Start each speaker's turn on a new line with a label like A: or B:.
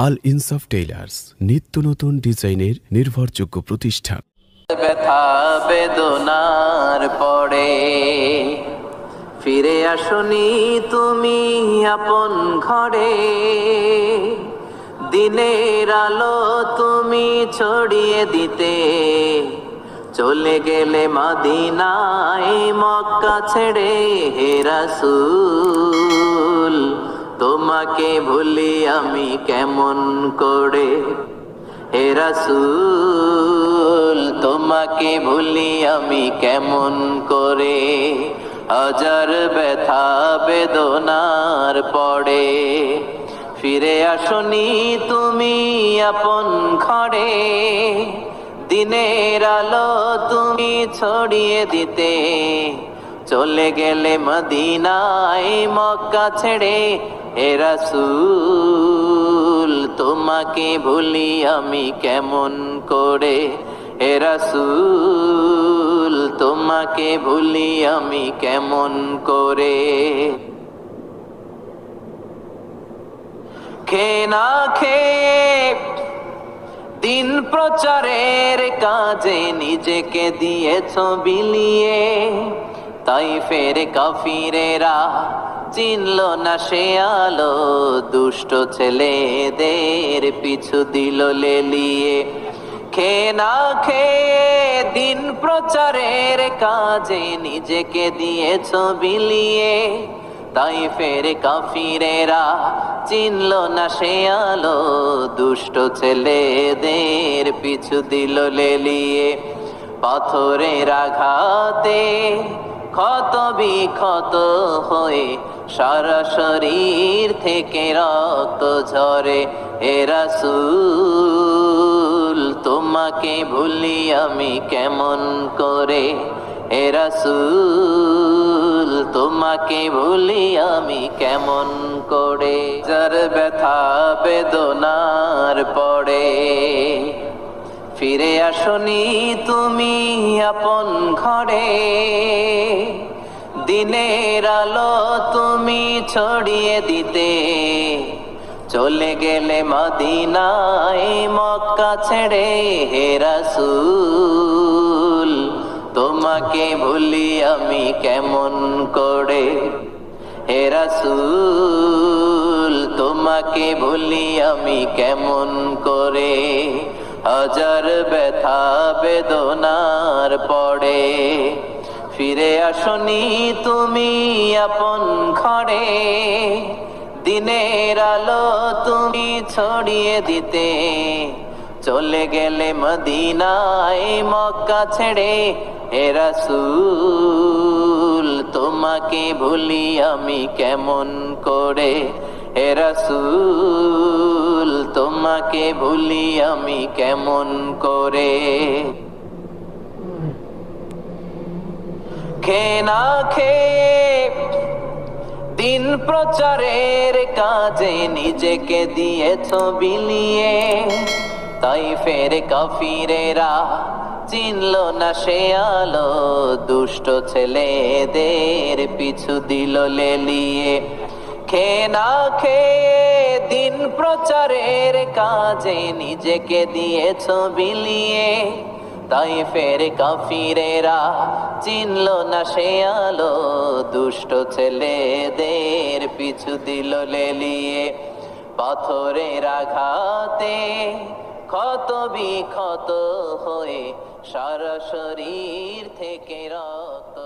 A: আল ইনসাফ টেইলার্স, নিত্য নতুন ডিজাইনের নির্ভরযোগ্য প্রতিষ্ঠান।
B: ব্যথা বেদনার পরে ফিরে আসনি তুমি আপন ঘরে, দিনের আলো তুমি ছড়িয়ে দিতে চলে গেলে মদিনায় মক্কা ছেড়ে। হে রাসূল তোমাকে ভুলি আমি কেমন করে, হে রাসূল তোমাকে ভুলি আমি কেমন করে। হাজার ব্যথা বেদনার পরে ফিরে আসনি তুমি আপন ঘরে, দিনের আলো তুমি ছড়িয়ে দিতে চলে গেলে মদিনায় মক্কা ছেড়ে। হে রাসূল তোমাকে ভুলি আমি কেমন করে, হে রাসূল তোমাকে ভুলি আমি কেমন করে। খেয়ে না খেয়ে দিন প্রচারের কাজে নিজেকে দিয়েছ বিলিয়ে, তাইফের কাফিরেরা চিনল না সে আলো, দুষ্ট ছেলেদের পিছু দিল লেলিয়ে। খেয়ে না খেয়ে দিন প্রচারের কাজে নিজেকে দিয়েছ বিলিয়ে, তাইফের কাফিরেরা চিনল না সে আলো, দুষ্ট ছেলেদের পিছু দিল লেলিয়ে। পাথরের আঘাতে ক্ষত বিক্ষত হয়ে সারা শরীর থেকে রক্ত ঝরে। হে রাসূল তোমাকে ভুলি আমি কেমন করে, হে রাসূল তোমাকে ভুলি আমি কেমন করে। যার ব্যথা বেদনার পড়ে ফিরে আসনি তুমি আপন ঘরে, দিনের আলো তুমি ছড়িয়ে দিতে চলে গেলে মদিনায় মক্কা ছেড়ে। হে রাসূল তোমাকে ভুলি আমি কেমন করে, হে রাসূল তোমাকে ভুলি আমি কেমন করে। হাজার ব্যথা বেদনার পড়ে ফিরে আসনি তুমি আপন ঘরে, দিনের আলো তুমি ছড়িয়ে দিতে চলে গেলে মদিনায় মক্কা ছেড়ে। হে রাসূল তোমাকে ভুলি আমি কেমন করে, হে রাসূল তোমাকে ভুলি আমি কেমন করে। খেয়ে না খেয়ে দিন প্রচারের কাজে নিজেকে দিয়েছ বিলিয়ে, তাইফের কাফিরেরা চিনল না সে আলো, দুষ্ট ছেলেদের পিছু দিল লেলিয়ে। খেয়ে না খেয়ে দিন প্রচারের কাজে নিজেকে দিয়েছ বিলিয়ে, তাইফের কাফিরেরা চিনল না সে আলো, দুষ্ট ছেলেদের পিছু দিল লেলিয়ে। পাথরের আঘাতে ক্ষত বিক্ষত হয়ে সারা শরীর থেকে রক্ত